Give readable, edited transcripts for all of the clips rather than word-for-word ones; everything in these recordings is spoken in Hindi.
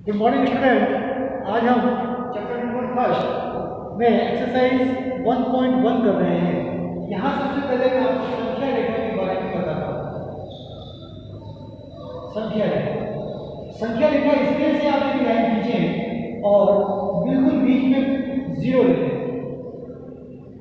Good morning student. आज हम चैप्टर नंबर फर्स्ट में एक्सरसाइज 1.1 कर रहे हैं। यहाँ सबसे पहले मैं आपको संख्या रेखा के बारे में बताता हूँ। संख्या रेखा इस तरह से आप एक लाइन खींचें और बिल्कुल बीच में जीरो लें।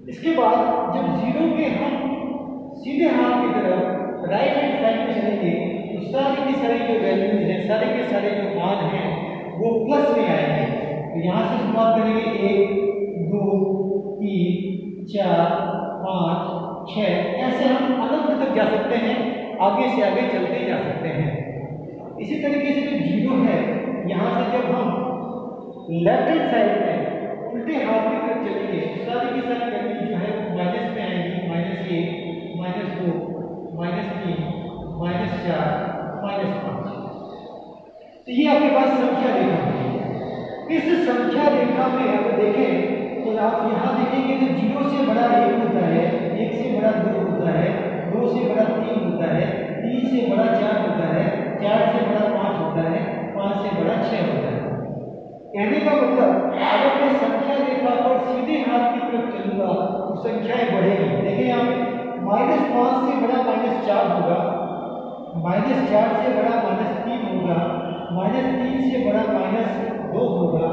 इसके बाद जब जीरो के हम सीधे हाथ की तरफ राइट हैंड साइड में चलेंगे तो सारे के सारे जो वैल्यूज हैं, सारे के सारे जो मान हैं वो प्लस में आएंगे। तो यहाँ से शुरुआत करेंगे 1 2 3 4 5 6, ऐसे हम अनंत तक जा सकते हैं, आगे से आगे चलते जा सकते हैं। इसी तरीके से जो जीरो है, यहाँ से जब हम लेफ्ट हैंड साइड में उल्टे हाथ की तरफ चलेंगे तो सारी की सारी वैल्यू जो है माइनस में आएंगी। -1 -2 -3 -4 -5। तो ये आपके पास संख्या रेखा है। इस संख्या रेखा में अगर देखें तो आप यहाँ देखेंगे तो 0 से बड़ा 1 होता है, 1 से बड़ा 2 होता है, 2 से बड़ा 3 होता है, 3 से बड़ा 4 होता है, 4 से बड़ा 5 होता है, 5 से बड़ा 6 होता है। कहने का मतलब अगर मैं संख्या रेखा पर सीधे हाथ की तरफ चलूंगा तो संख्याएं बढ़ेगी। देखिए यहाँ -5 से बड़ा -4 होगा, -4 से बड़ा -3 होगा, -3 से बड़ा -2 होगा,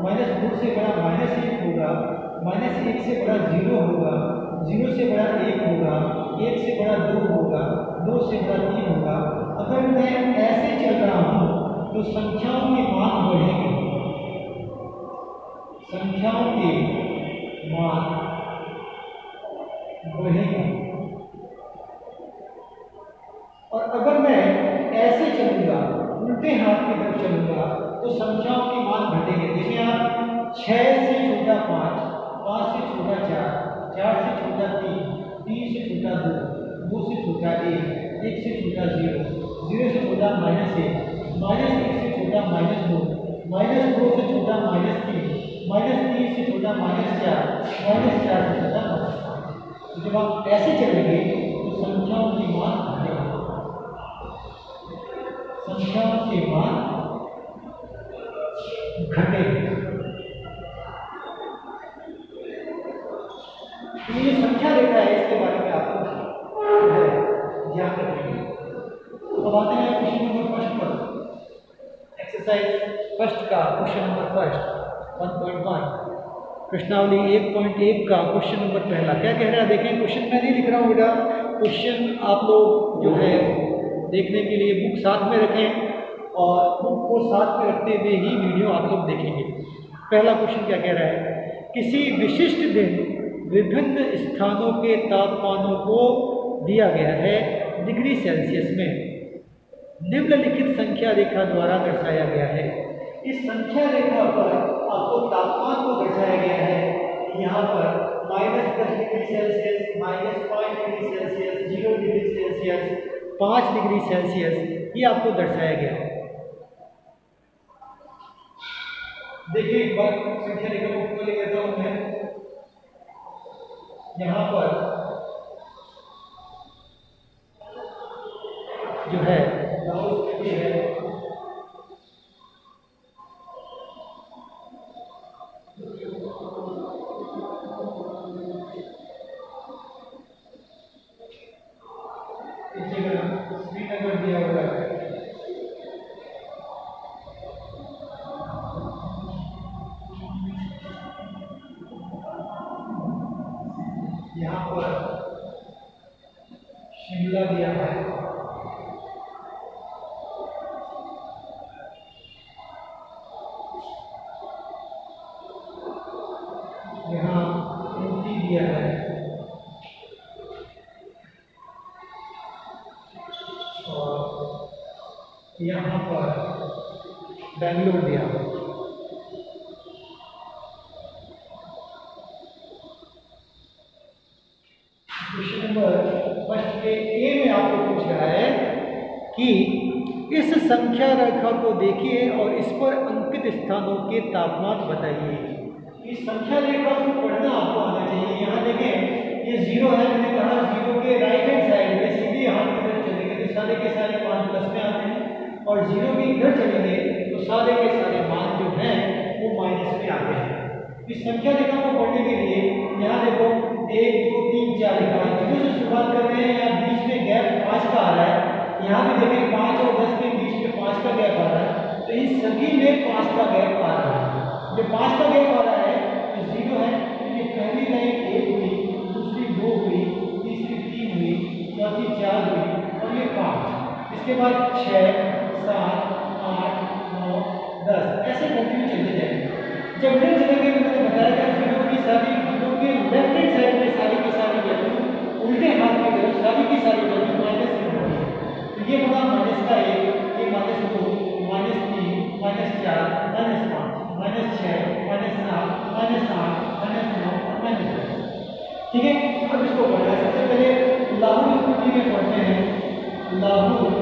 -2 से बड़ा -1 होगा, -1 से बड़ा 0 होगा, 0 से बड़ा 1 होगा, 1 से बड़ा 2 होगा, 2 से बड़ा 3 होगा। अगर मैं ऐसे चल रहा हूँ तो संख्याओं के मान बढ़ेंगे, संख्याओं के मान बढ़ेंगे। और अगर मैं ऐसे चलूंगा, उल्टे हाथ की तरफ चलूंगा तो संख्याओं के मान घटेंगे। देखिए आप 6 से छोटा 5, 5 से छोटा 4, 4 से छोटा 3, 3 से छोटा 2, 2 से छोटा 1, 1 से छोटा 0, 0 से छोटा -1, -1 से छोटा -2, -2 से छोटा -3, -3 से छोटा -4, -4 से छोटा -5। जब आप ऐसे चलेंगे तो संख्याओं के मान घटेंगे, संख्याओं के मान घटेंगे। तो ये संख्या रेखा है, इसके बारे में आपको ध्यान रखेंगे। अब आते हैं क्वेश्चन नंबर फर्स्ट पर। एक्सरसाइज फर्स्ट का क्वेश्चन नंबर फर्स्ट 1.1 प्रश्नावली 1.1 का क्वेश्चन नंबर पहला क्या कह रहा है। देखें, क्वेश्चन मैं नहीं लिख रहा हूँ बेटा, क्वेश्चन आप लोग जो है देखने के लिए बुक साथ में रखें और बुक को साथ में रखते हुए ही वीडियो आप लोग देखेंगे। पहला क्वेश्चन क्या कह रहा है, किसी विशिष्ट दिन विभिन्न स्थानों के तापमानों को दिया गया है डिग्री सेल्सियस में, निम्नलिखित संख्या रेखा द्वारा दर्शाया गया है। इस संख्या रेखा पर आपको तापमान को दर्शाया गया है। यहाँ पर -10 degree Celsius, -5 degree Celsius, 0 degree Celsius, 5 degree Celsius, ये आपको दर्शाया गया है। देखिए एक बार संख्या रेखा को खोल लेता हूं मैं। यहाँ पर जो है स्थिति है, श्रीनगर दिया हुआ है, यहाँ पर शिमला दिया है, यहाँ ऊटी दिया है, और यहाँ पर बेंगलोर दिया है। क्वेश्चन नंबर फर्स्ट के ए में आपको पूछ रहा है कि इस संख्या रेखा को देखिए और इस पर अंकित स्थानों के तापमान बताइए। इस संख्या रेखा को पढ़ना आपको आना चाहिए। यहाँ देखें ये 0 है, मैंने कहा 0 के राइट हैंड साइड में सीधे हाथ की तरफ चलेंगे तो सारे के सारे मान प्लस में आते हैं, और 0 के इधर चलेंगे तो सारे के सारे मान जो हैं वो माइनस में आते हैं। इस संख्या रेखा को पढ़ने के लिए यहाँ देखो 1 2 3 4 लिखा है, जीरो से शुरुआत कर रहे हैं, यहाँ बीच में गैप 5 का आ रहा है, यहाँ भी देखें 5 और 10 के बीच में 5 का गैप आ रहा है, तो इन सभी में 5 का गैप आ रहा है। जब 5 का गैप आ रहा है तो जीरो है, तो ये पहली लाइन 1 हुई, दूसरी 2 हुई, तीसरी 3 हुई, चौथी 4 हुई और ये 5। इसके बाद 6 7 8 9 10 ऐसे कंटिन्यू चलते जाएंगे। जब मिल चलेंगे तो मैंने बताया था जीरो की सारी, जीरो के लेफ्ट हैंड साइड में सारी की सारी वैल्यू, उल्टे हाथ की तरफ सारी की सारी वैल्यू माइनस में होगी। तो ये होगा -1, ये -2, -3, -4, -5, -6, -7, -8, -9 और -10। ठीक है, अब इसको पढ़ना है। सबसे पहले लाहौर स्थिति में पढ़ते हैं। लाहौर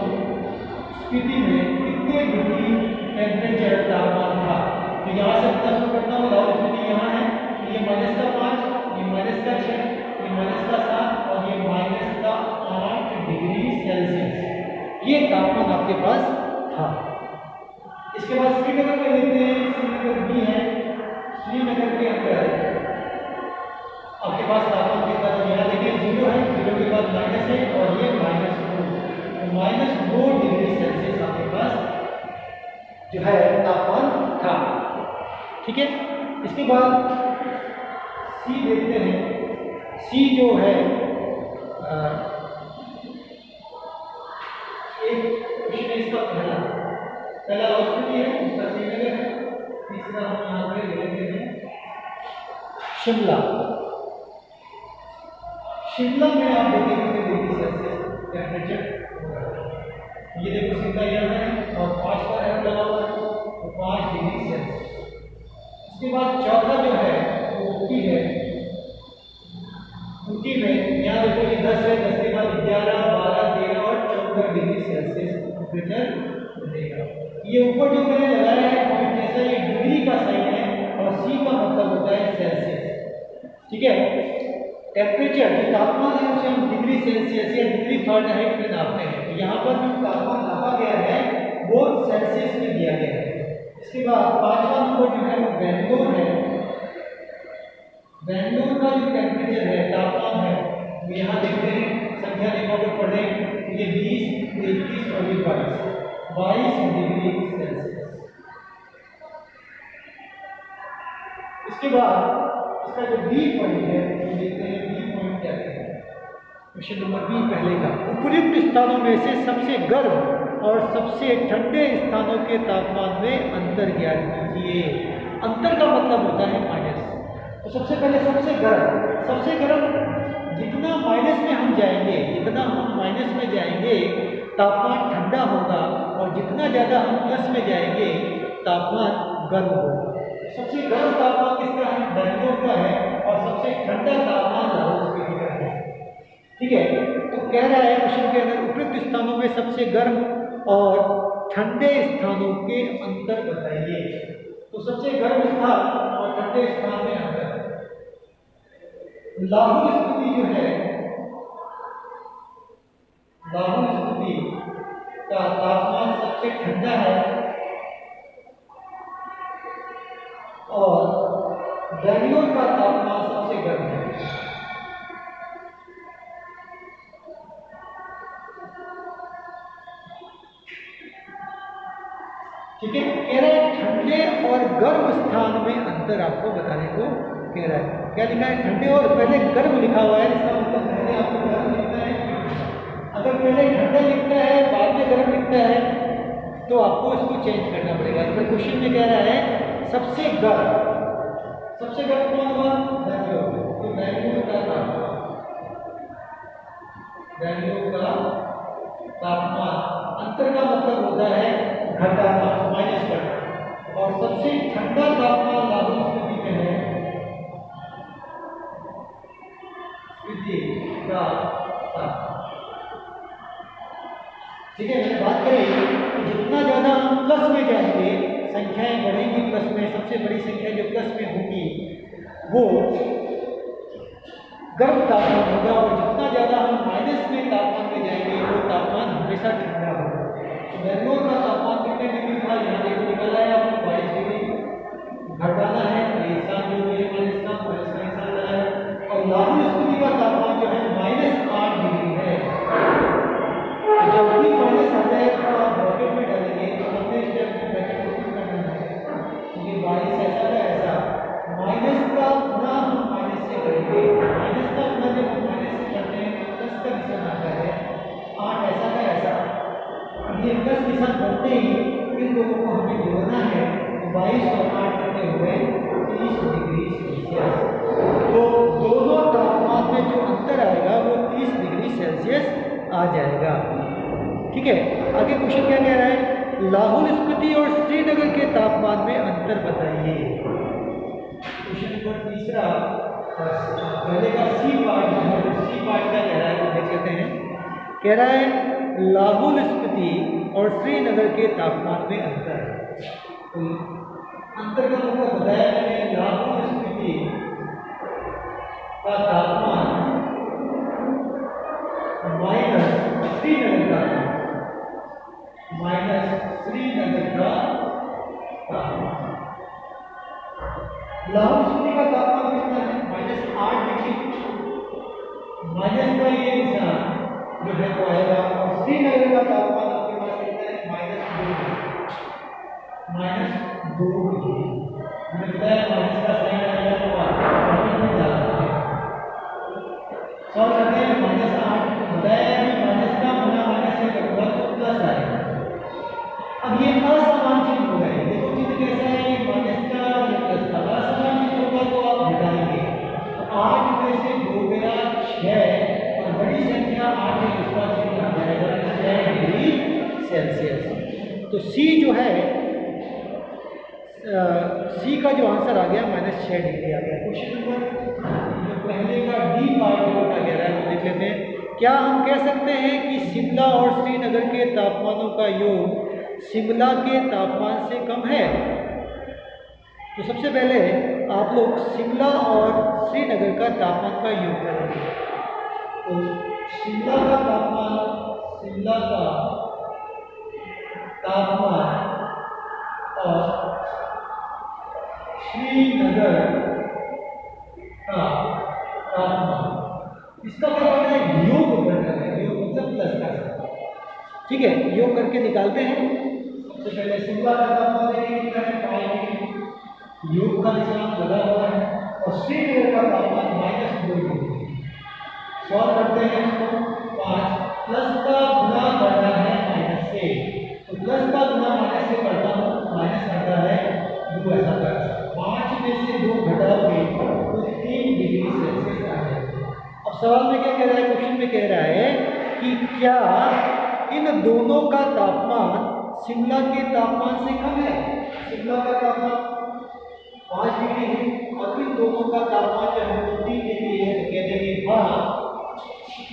स्थिति में कितने डिग्री टेम्परेचर तापमान था? तो यहाँ से पता शुरू करता हूँ। लाहौर स्थिति यहाँ है, ये -5, ये -6, ये -7 और ये -8 डिग्री सेल्सियस ये तापमान आपके पास था। इसके बाद श्रीनगर में देखते हैं, श्रीनगर भी है। श्रीनगर के अंदर आपके पास तापमान कितना था? यहाँ देखिए 0 है, 0 के बाद माइनस है और ये -2, तो -2 डिग्री सेल्सियस आपके पास जो है तापमान था। ठीक है, इसके बाद सी देखते हैं। सी जो है एक क्वेश्चन इसका पहला औषधि है, दूसरा श्रीनगर है, तीसरा हम यहाँ पे ले लेते हैं शिमला। शिमला में आप देखेंगे डिग्री सेल्सियस टेम्परेचर, ये देखो शिमला यहाँ है और 5 का एफ लगा हुआ है, तो 5 डिग्री सेल्सियस। उसके बाद चौथा जो है वो ऊटी है। ऊटी में यहाँ देखो ये 10 है, 10 के बाद 11, 12, 13 और 14 डिग्री सेल्सियस टेम्परेचर रहेगा। ये ऊपर जो मैंने लगाया है पॉइंट जैसा, ये डिग्री का साइन है और सी का मतलब होता है सेल्सियस। ठीक है, टेम्परेचर जो तापमान है उसे हम डिग्री सेल्सियस या डिग्री फ़ारेनहाइट में नापते हैं। तो यहाँ पर जो तापमान नापा गया है वो सेल्सियस में दिया गया है। इसके बाद 5वां नंबर जो है वो बेंगलोर है। बेंगलोर का जो टेम्परेचर है, तापमान है, वो यहाँ देखते हैं संख्या रेखा को पढ़ें, ये 20, 21 और 22 डिग्री सेल्सियस। इसके बाद इसका जो बी पॉइंट है वो देखते हैं, बी पॉइंट क्या है। क्वेश्चन नंबर बी पहले का, उपयुक्त स्थानों में से सबसे गर्म और सबसे ठंडे स्थानों के तापमान में अंतर ज्ञात कीजिए। अंतर का मतलब होता है माइनस। तो सबसे पहले सबसे गर्म जितना माइनस में हम जाएंगे, जितना हम माइनस में जाएंगे तापमान ठंडा होगा, और जितना ज़्यादा हम प्लस में जाएंगे तापमान गर्म होगा। सबसे गर्म तापमान किसका है? बेंगलोर का है, और सबसे ठंडा तापमान लाहौर स्पीति का है। ठीक है, तो कह रहा है क्वेश्चन के अंदर उपयुक्त स्थानों में सबसे गर्म और ठंडे स्थानों के अंतर बताइए। तो सबसे गर्म स्थान और ठंडे स्थान में अंतर, लाहौर स्पीति जो है, लाहौर स्पीति का तापमान सबसे ठंडा है और बेंगलोर का तापमान सबसे गर्म है। ठीक है, कह रहा है ठंडे और गर्म स्थान में अंतर आपको बताने को कह रहा है। क्या लिखा है? ठंडे और पहले गर्म लिखा हुआ है, इसका मतलब पहले आपको गर्म लिखना है। अगर पहले ठंडा लिखता है बाद में गर्म लिखता है तो आपको इसको चेंज करना पड़ेगा। तो क्वेश्चन में कह रहा है सबसे गर्म कौन हुआ? बेंगलोर। तो बेंगलोर का तापमान, अंतर का मतलब होता है घटाना, माइनस करना। और सबसे ठंडा तापमान लाहौर स्पीति में है, स्पीति का तापमान। ठीक है, मैंने बात करी कि जितना ज़्यादा हम प्लस में जाएंगे, संख्याएं बढ़ेंगी प्लस में, सबसे बड़ी संख्या जो प्लस में होगी वो गर्म तापमान होगा, और जितना ज़्यादा हम माइनस में तापमान में जाएंगे वो तापमान हमेशा ठंडा होगा। तो बेंगलोर का तापमान कितने डिग्री था? यहाँ देखो निकल है 22 और 8 करते हुए 30 डिग्री सेल्सियस। तो दोनों तापमान में जो अंतर आएगा वो 30 डिग्री सेल्सियस आ जाएगा। ठीक है, आगे क्वेश्चन क्या कह रहा है, लाहौल स्पीति और श्रीनगर के तापमान में अंतर बताइए। क्वेश्चन नंबर तीसरा, पहले का सी पार्ट जो है, सी पार्ट क्या कह रहा है वो देख लेते हैं। कह रहा है लाहौल स्पीति और श्रीनगर के तापमान में अंतर। तो अंतर का मतलब बताया मैंने, लाहौल स्पीति का तापमान माइनस श्रीनगर का तापमान। लाहौल स्पीति का तापमान कितना है, -8 डिग्री, माइनस का ये निशान जो है वो आएगा। और श्रीनगर का तापमान आपके पास कितना है, -2 डिग्री। मैंने बताया माइनस का साइन आएगा तो माइनस में जाता है। सॉल्व करते हैं, -8 बताया कि माइनस का गुना माइनस से करूंगा तो प्लस आएगा। अब ये असमान चिन्ह हो गए, देखो चिन्ह कैसा है, ये माइनस का या प्लस का असमान चिन्ह होगा तो आप घटाएंगे। तो 8 में से 2 गया 6 और बड़ी संख्या 8 है, उसका चिन्ह आ जाएगा 6 डिग्री सेल्सियस। तो सी जो है, सी का जो आंसर आ गया -6 डिग्री आ गया। क्वेश्चन नंबर जो पहले का डी पार्ट जो क्या कह रहा है वो देख लेते हैं। क्या हम कह सकते हैं कि शिमला और श्रीनगर के तापमानों का योग शिमला के तापमान से कम है? तो सबसे पहले आप लोग शिमला और श्रीनगर का तापमान का योग करेंगे। तो शिमला का तापमान और श्रीनगर का तापमान, इसका क्या करना है, योग करना है, योग मतलब प्लस का। ठीक है, योग करके निकालते हैं। सबसे पहले शिमला का तापमान देखेंगे कितना है, 5 डिग्री, योग का निशान लगा हुआ है, और श्रीनगर का तापमान -2 डिग्री। सॉल्व करते हैं इसको, 5 प्लस का गुना करना है माइनस से, तो प्लस का गुना माइनस से करता हूँ, माइनस करता है 2, ऐसा कर 5 में से 2 घटाओगे तो 3 डिग्री सेल्सियस आ जाएगा। अब सवाल में क्या कह रहा है, क्वेश्चन में कह रहा है कि क्या इन दोनों का तापमान शिमला के तापमान से कम है? शिमला का तापमान 5 डिग्री है और इन दोनों का तापमान जो है 3 डिग्री है, तो कह देंगे हाँ,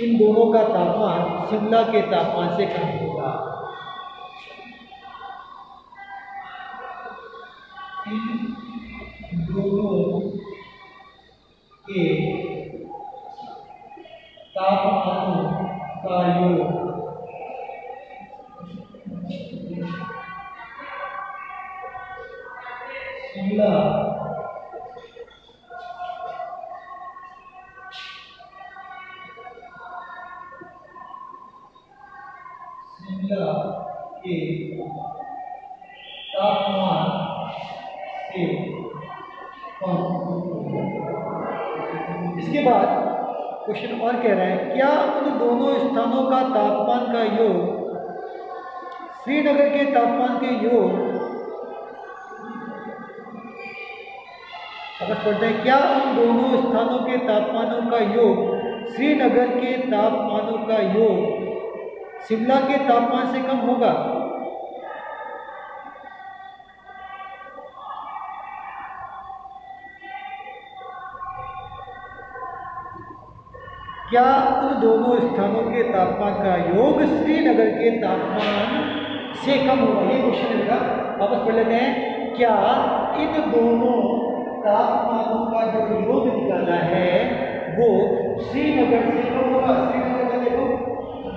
इन दोनों का तापमान शिमला के तापमान से कम होगा। इन दोनों के तापमानों का योग शिमला के तापमान से कम। इसके बाद क्वेश्चन और कह रहा है, क्या उन दोनों स्थानों का तापमान का योग श्रीनगर के तापमान के योग, अगर पढ़ते हैं, क्या उन दोनों स्थानों के तापमानों का योग श्रीनगर के तापमानों का योग शिमला के तापमान से कम होगा? क्या उन दोनों स्थानों के तापमान का योग श्रीनगर के तापमान से कम होगा? ये क्वेश्चन है, वापस पढ़ लेते हैं। क्या इन दोनों तापमानों का जो योग निकाला है वो श्रीनगर से कम होगा? श्रीनगर का देखो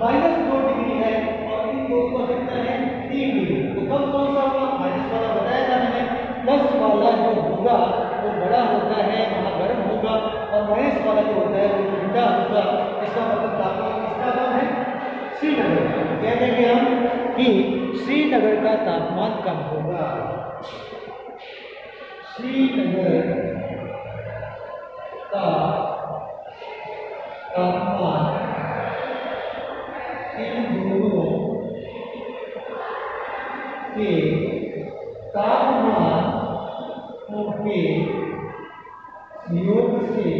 -2 डिग्री है और इन दोनों का कितना है, 3 डिग्री। तो कम कौन सा होगा, माइनस वाला बताया था मैंने, प्लस वाला जो होगा वो बड़ा होता है, वहाँ गर्म होगा, और माइनस वाला जो होता है वो ठंडा होगा। इसका मतलब तापमान किसका कम है, श्रीनगर का। तो कह देंगे हम कि श्रीनगर का तापमान कम होगा। श्रीनगर का तापमान इन दोनों के तापमान के योग से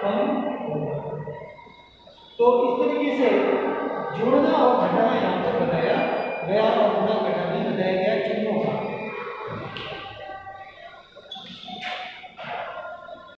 कम होगा। तो इस तरीके से जोड़ना और घटाना यहाँ पर बताया गया और गुणा घटाना बताया गया चिन्हों का।